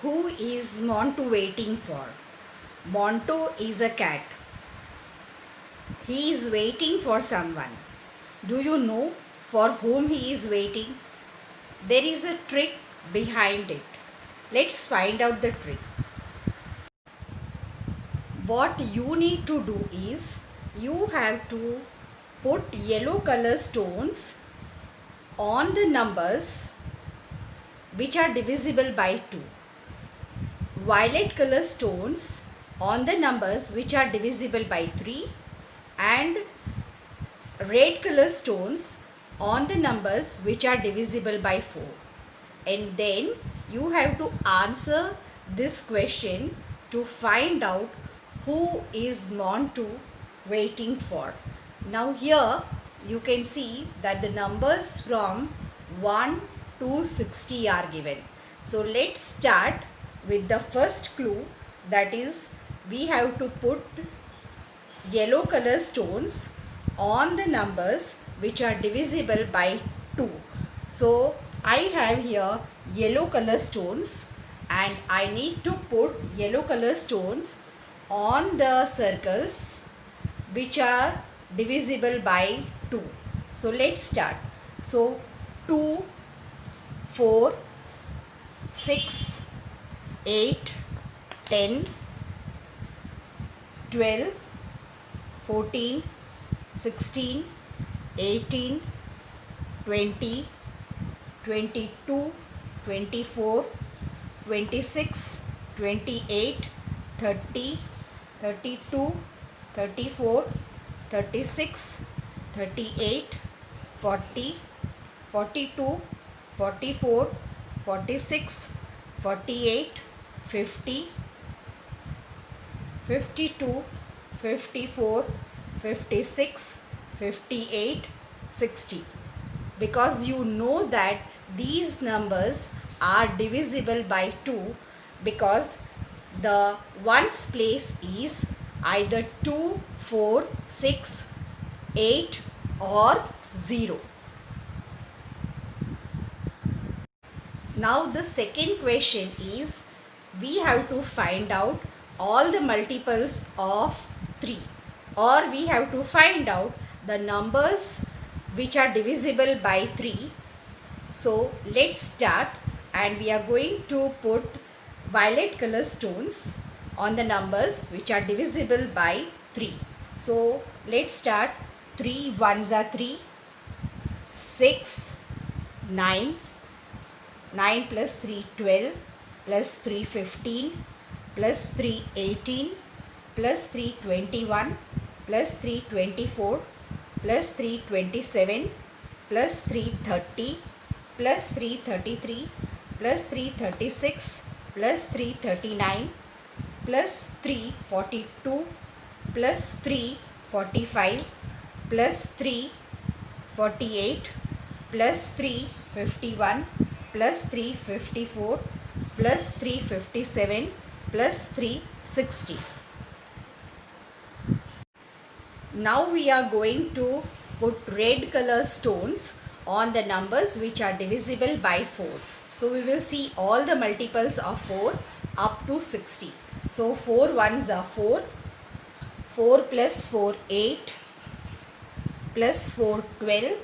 Who is Montu waiting for? Montu is a cat. He is waiting for someone. Do you know for whom he is waiting? There is a trick behind it. Let's find out the trick. What you need to do is you have to put yellow color stones on the numbers which are divisible by 2. Violet color stones on the numbers which are divisible by 3, and red color stones on the numbers which are divisible by 4. And then you have to answer this question to find out who is Montu waiting for. Now here you can see that the numbers from 1 to 60 are given. So let's start with the first clue, that is we have to put yellow color stones on the numbers which are divisible by 2. So I have here yellow color stones and I need to put yellow color stones on the circles which are divisible by 2. So let's start. So 2, 4, 6, 8, 10, 12, 14, 16, 18, 20, 22, 24, 26, 28, 30, 32, 34, 36, 38, 40, 42, 44, 46, 48, 50, 52, 54, 56, 58, 60. Because you know that these numbers are divisible by 2 because the ones place is either 2, 4, 6, 8 or 0. Now the second question is we have to find out all the multiples of 3, or we have to find out the numbers which are divisible by 3. So let's start, and we are going to put violet color stones on the numbers which are divisible by 3. So let's start. 3 ones are 3, 6, 9, 9 plus 3 12, plus 3 15, plus 3 18, plus 3 21, plus 3 24, plus 3 27, plus 3 30, plus 3 33, plus 3 36, plus 3 39, plus 3 42, plus 3 45, plus 3 48, plus 3 51, plus 3 54, plus 3 57, plus 3 60. Now we are going to put red color stones on the numbers which are divisible by 4. So we will see all the multiples of 4 up to 60. So 4 ones are 4, 4 plus 4 8, plus 4 12,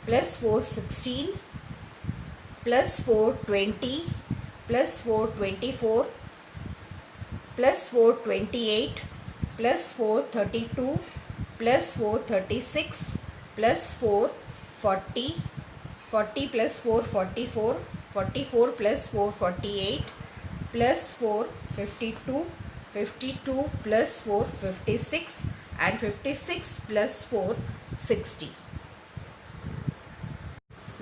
plus 4 16, plus 4 20, plus 4 24, plus 4 28, plus 4 32, plus 4 36, plus 4 40, 40 plus 4 44, 44 plus 4 48, plus 4 52, 52 plus 4 56, and 56 plus 4 60.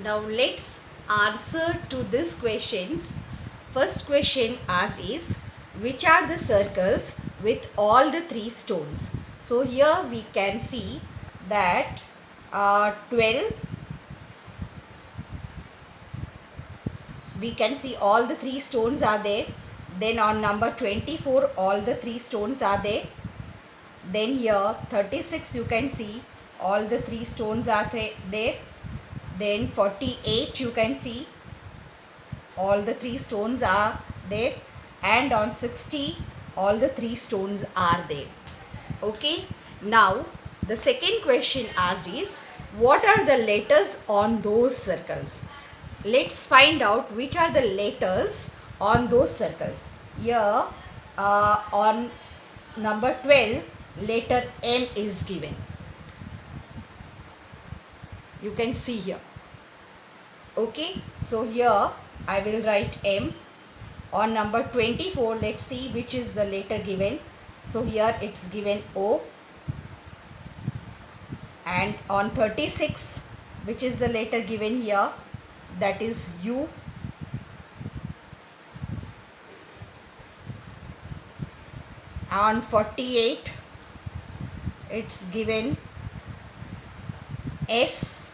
Now let's answer to these questions. First question asked is, which are the circles with all the 3 stones? So here we can see that 12, we can see all the 3 stones are there. Then on number 24 all the 3 stones are there. Then here 36 you can see all the 3 stones are there. Then 48 you can see all the 3 stones are there, and on 60 all the 3 stones are there. Okay, now the second question asked is, what are the letters on those circles? Let's find out which are the letters on those circles. Here on number 12, letter M is given. You can see here. Okay, so here I will write M. On number 24, let's see which is the letter given. So here it's given O. And on 36, which is the letter given here, that is U. On 48, it's given S.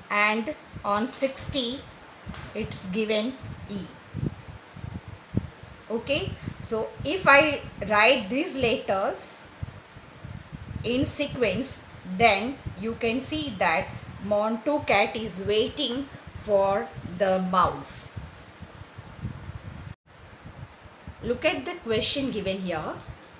And on 60, it's given E. Okay, so if I write these letters in sequence, then you can see that Montu cat is waiting for the mouse. Look at the question given here.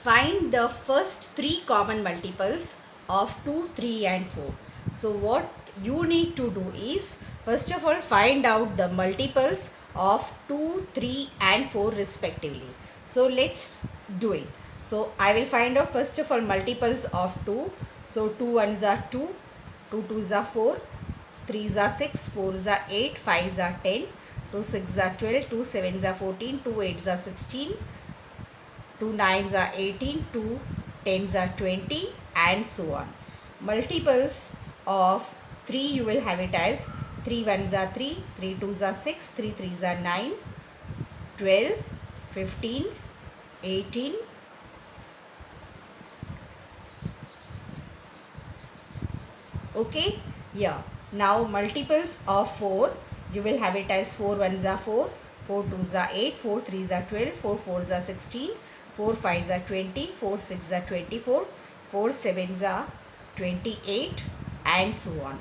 Find the first 3 common multiples of 2, 3 and 4. So what you need to do is, first of all, find out the multiples of 2, 3 and 4 respectively. So let's do it. So I will find out first of all multiples of 2. So 2 ones are 2, 2 twos are 4, 3s are 6, 4s are 8, 5s are 10, 2 6s are 12, 2 7s are 14, 2 8s are 16, 2 9s are 18, 2 10s are 20 and so on. Multiples of 3 you will have it as 3 1s are 3, 3 2s are 6, 3 3s are 9, 12, 15, 18, okay, yeah. Now multiples of 4, you will have it as 4 1s are 4, 4 2s are 8, 4 3s are 12, 4 4s are 16, 4 5s are 20, 4 6s are 24, 4 7s are 28 and so on.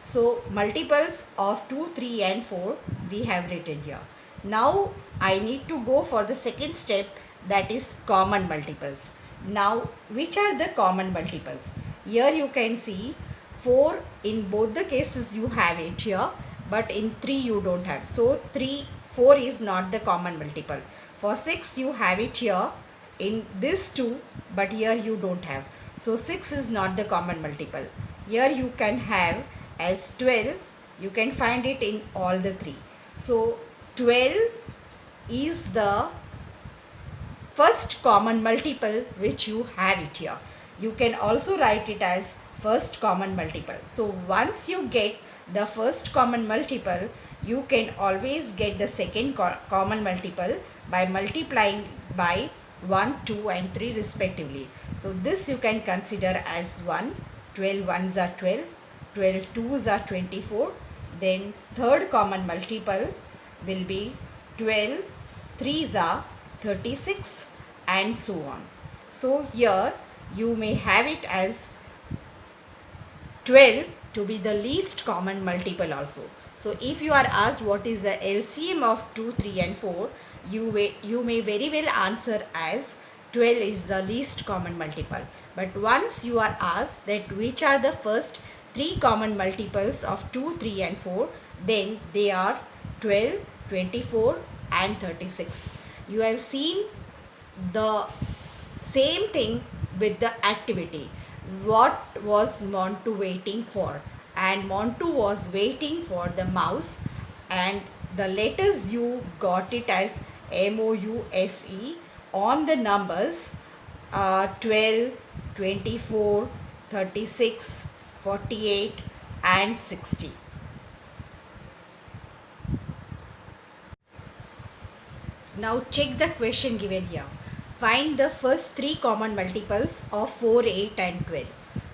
So multiples of 2, 3 and 4 we have written here. Now I need to go for the second step, that is common multiples. Now which are the common multiples? Here you can see 4, in both the cases you have it here, but in 3 you don't have. So 4 is not the common multiple. For 6 you have it here in this 2, but here you don't have. So 6 is not the common multiple. Here you can have as 12, you can find it in all the 3. So 12 is the first common multiple which you have it here. You can also write it as first common multiple. So once you get the first common multiple, you can always get the second common multiple by multiplying by 1, 2 and 3 respectively. So this you can consider as 1, 12 ones are 12, 12 twos are 24. Then third common multiple will be 12 threes are 36 and so on. So here you may have it as 12 to be the least common multiple also. So if you are asked what is the LCM of 2, 3 and 4, you may very well answer as 12 is the least common multiple. But once you are asked that which are the first 3 common multiples of 2, 3 and 4, then they are 12, 24 and 36. You have seen the same thing with the activity. What was Montu waiting for? And Montu was waiting for the mouse, and the letters you got it as MOUSE on the numbers 12, 24, 36, 48 and 60. Now check the question given here. Find the first 3 common multiples of 4, 8 and 12.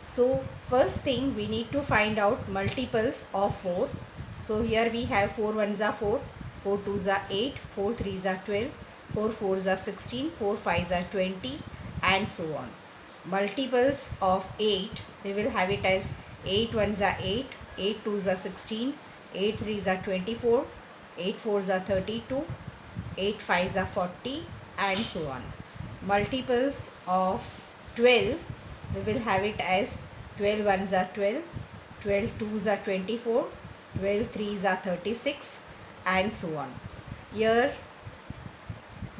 So first thing we need to find out multiples of 4. So here we have 4 ones are 4, 4 twos are 8, 4 threes are 12, 4 fours are 16, 4 fives are 20 and so on. Multiples of 8, we will have it as 8 ones are 8, 8 twos are 16, 8 threes are 24, 8 fours are 32, 8 fives are 40, and so on. Multiples of 12, we will have it as 12 ones are 12, 12 twos are 24, 12 threes are 36, and so on. Here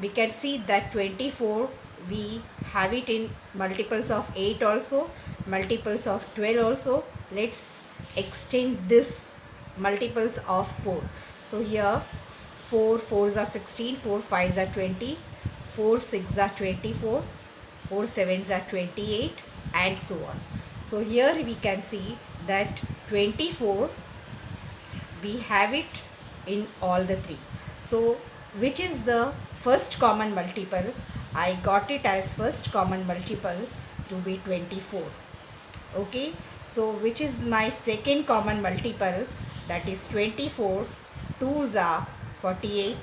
we can see that 24, we have it in multiples of 8 also, multiples of 12 also. Let's extend this multiples of 4. So here 4 fours are 16, 4 fives are 20, 4 sixes are 24, 4 sevens are 28, and so on. So here we can see that 24, we have it in all the three. So which is the first common multiple? I got it as first common multiple to be 24. Okay, so which is my second common multiple? That is 24 twos are 48.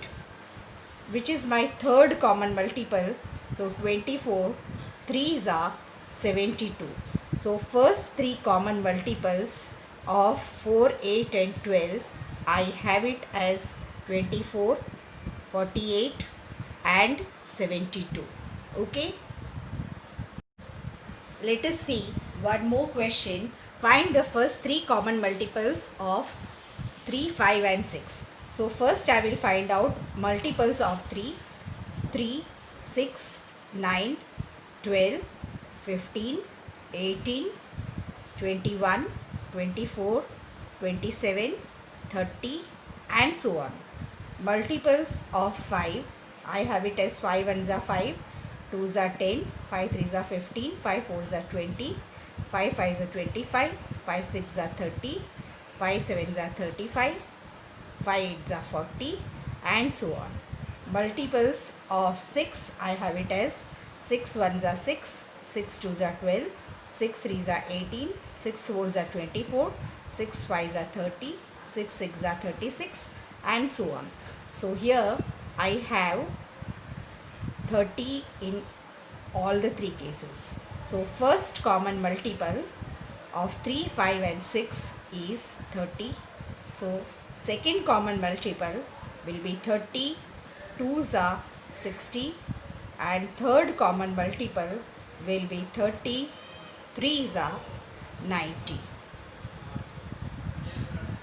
Which is my third common multiple? So 24 threes are 72. So first three common multiples of 4, 8 and 12, I have it as 24, 48 and 72. Okay. Let us see one more question. Find the first three common multiples of 3, 5 and 6. So first I will find out multiples of 3. 3, 6, 9, 12, 15, 18, 21, 24, 27, 30 and so on. Multiples of 5, I have it as 5 ones are 5, 2s are 10, 5 3s are 15, 5 4s are 20, 5 5s are 25, 5 6s are 30, 5 7s are 35, 5 8s are 40 and so on. Multiples of 6, I have it as 6 1s are 6, 6 2s are 12, 6 3s are 18, 6 4s are 24, 6 5s are 30, 6 6s are 36 and so on. So here I have 30 in all the three cases. So first common multiple of 3, 5 and 6 is 30. So second common multiple will be 30, 2s are 60 and third common multiple will be 30, 3s are 90.